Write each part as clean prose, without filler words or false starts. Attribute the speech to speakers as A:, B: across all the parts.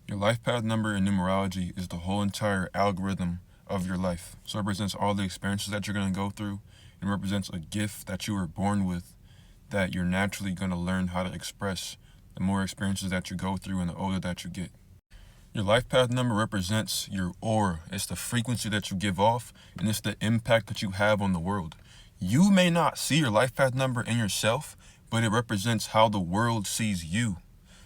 A: Your life path number in numerology is the whole entire algorithm of your life. So it represents all the experiences that you're going to go through and represents a gift that you were born with that you're naturally going to learn how to express the more experiences that you go through and the older that you get. Your life path number represents your aura. It's the frequency that you give off, and it's the impact that you have on the world. You may not see your life path number in yourself, but it represents how the world sees you.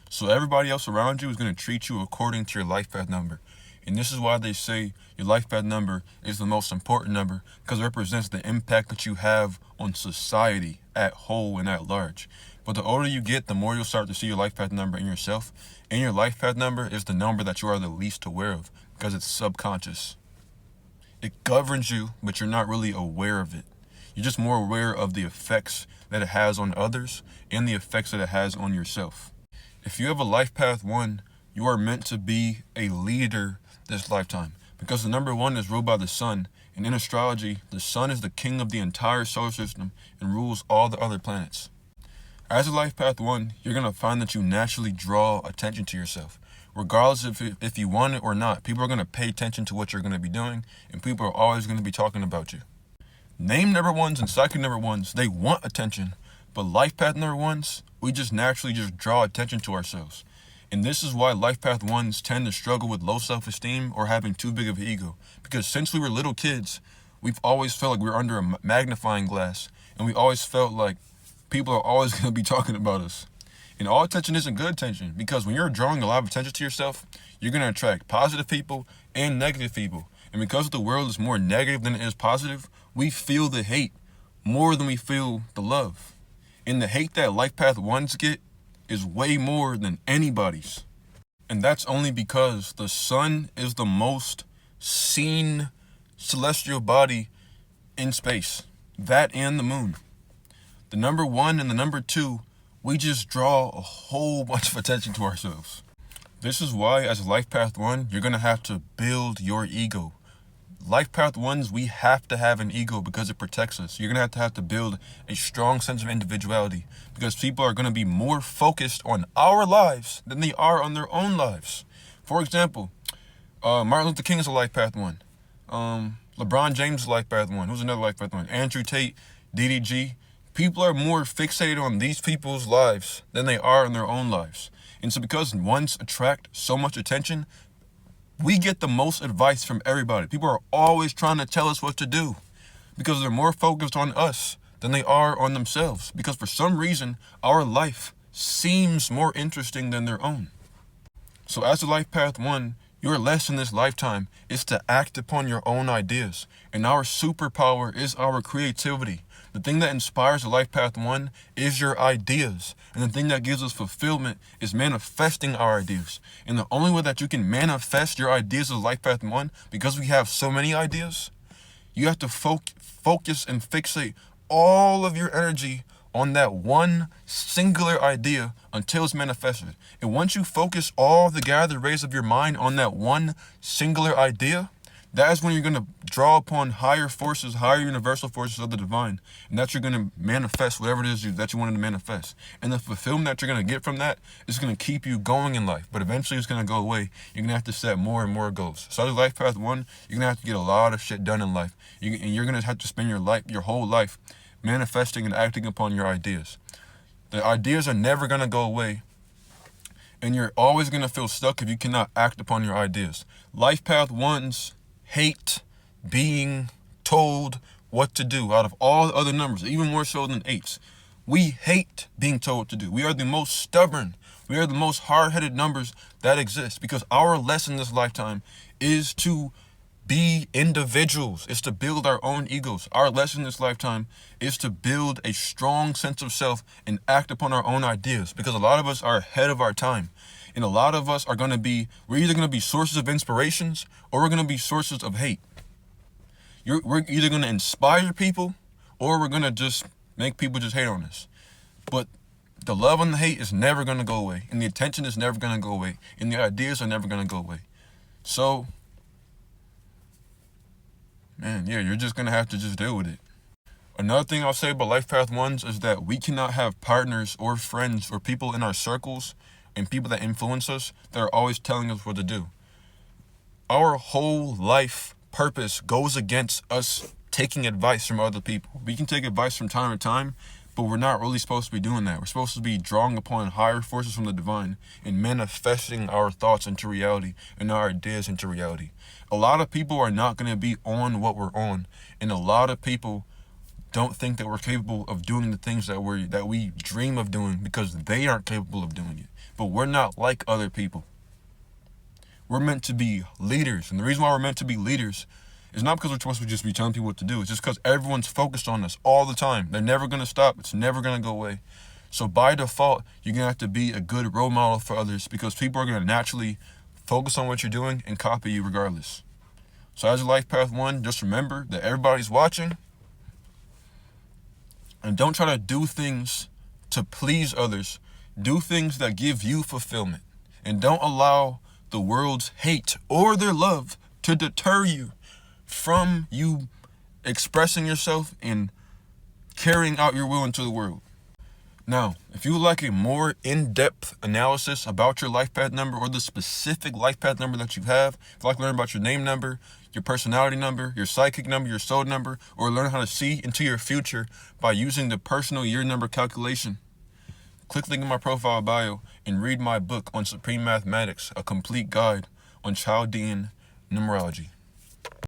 A: So everybody else around you is going to treat you according to your life path number. And this is why they say your life path number is the most important number, because it represents the impact that you have on society at whole and at large. But the older you get, the more you'll start to see your life path number in yourself. And your life path number is the number that you are the least aware of, because it's subconscious. It governs you, but you're not really aware of it. You're just more aware of the effects that it has on others and the effects that it has on yourself. If you have a life path 1, you are meant to be a leader this lifetime, because the number 1 is ruled by the sun. And in astrology, the sun is the king of the entire solar system and rules all the other planets. As a life path 1, you're going to find that you naturally draw attention to yourself. Regardless if you want it or not, people are going to pay attention to what you're going to be doing, and people are always going to be talking about you. Name number 1s and psychic number 1s, they want attention, but life path number 1s, we just naturally draw attention to ourselves. And this is why life path 1s tend to struggle with low self-esteem or having too big of an ego. Because since we were little kids, we've always felt like we were under a magnifying glass, and we always felt like people are always going to be talking about us. And all attention isn't good attention, because when you're drawing a lot of attention to yourself, you're going to attract positive people and negative people. And because the world is more negative than it is positive, we feel the hate more than we feel the love. And the hate that life path 1s get is way more than anybody's. And that's only because the sun is the most seen celestial body in space. That and the moon. The number 1 and the number 2, we just draw a whole bunch of attention to ourselves. This is why, as a life path 1, you're going to have to build your ego. Life path 1s, we have to have an ego because it protects us. You're going to have to build a strong sense of individuality, because people are going to be more focused on our lives than they are on their own lives. For example, Martin Luther King is a life path 1. LeBron James is a life path 1. Who's another life path 1? Andrew Tate, DDG. People are more fixated on these people's lives than they are on their own lives. And so because 1s attract so much attention, we get the most advice from everybody. People are always trying to tell us what to do because they're more focused on us than they are on themselves. Because for some reason, our life seems more interesting than their own. So as a life path 1, your lesson this lifetime is to act upon your own ideas. And our superpower is our creativity. The thing that inspires a life path 1 is your ideas. And the thing that gives us fulfillment is manifesting our ideas. And the only way that you can manifest your ideas as life path 1, because we have so many ideas, you have to focus and fixate all of your energy on that one singular idea until it's manifested. And once you focus all the gathered rays of your mind on that one singular idea, that is when you're going to draw upon higher forces, higher universal forces of the divine. And that's you're going to manifest whatever it is that you wanted to manifest. And the fulfillment that you're going to get from that is going to keep you going in life. But eventually it's going to go away. You're going to have to set more and more goals. So as life path 1, you're going to have to get a lot of shit done in life. And you're going to have to spend your whole life manifesting and acting upon your ideas. The ideas are never going to go away. And you're always going to feel stuck if you cannot act upon your ideas. Life path 1s hate being told what to do out of all the other numbers, even more so than 8s. We hate being told what to do. We are the most stubborn. We are the most hard-headed numbers that exist, because our lesson this lifetime is to be individuals. It's to build our own egos. Our lesson this lifetime is to build a strong sense of self and act upon our own ideas, because a lot of us are ahead of our time. And a lot of us are we're either going to be sources of inspirations or we're going to be sources of hate. We're either going to inspire people or we're going to just make people just hate on us. But the love and the hate is never going to go away. And the attention is never going to go away. And the ideas are never going to go away. So, man, yeah, you're just going to have to just deal with it. Another thing I'll say about life path 1s is that we cannot have partners or friends or people in our circles and people that influence us that are always telling us what to do. Our whole life purpose goes against us taking advice from other people. We can take advice from time to time, but we're not really supposed to be doing that. We're supposed to be drawing upon higher forces from the divine and manifesting our thoughts into reality and our ideas into reality. A lot of people are not going to be on what we're on, and a lot of people don't think that we're capable of doing the things that we dream of doing because they aren't capable of doing it. But we're not like other people. We're meant to be leaders, and the reason why we're meant to be leaders is not because we're supposed to just be telling people what to do. It's just because everyone's focused on us all the time. They're never going to stop. It's never going to go away. So by default, you're going to have to be a good role model for others because people are going to naturally focus on what you're doing and copy you regardless. So as a Life Path 1, just remember that everybody's watching, and don't try to do things to please others. Do things that give you fulfillment, and don't allow the world's hate or their love to deter you from you expressing yourself and carrying out your will into the world. Now, if you would like a more in-depth analysis about your life path number or the specific life path number that you have, if you'd like to learn about your name number, your personality number, your psychic number, your soul number, or learn how to see into your future by using the personal year number calculation, click the link in my profile bio and read my book on Supreme Mathematics, a complete guide on Chaldean numerology.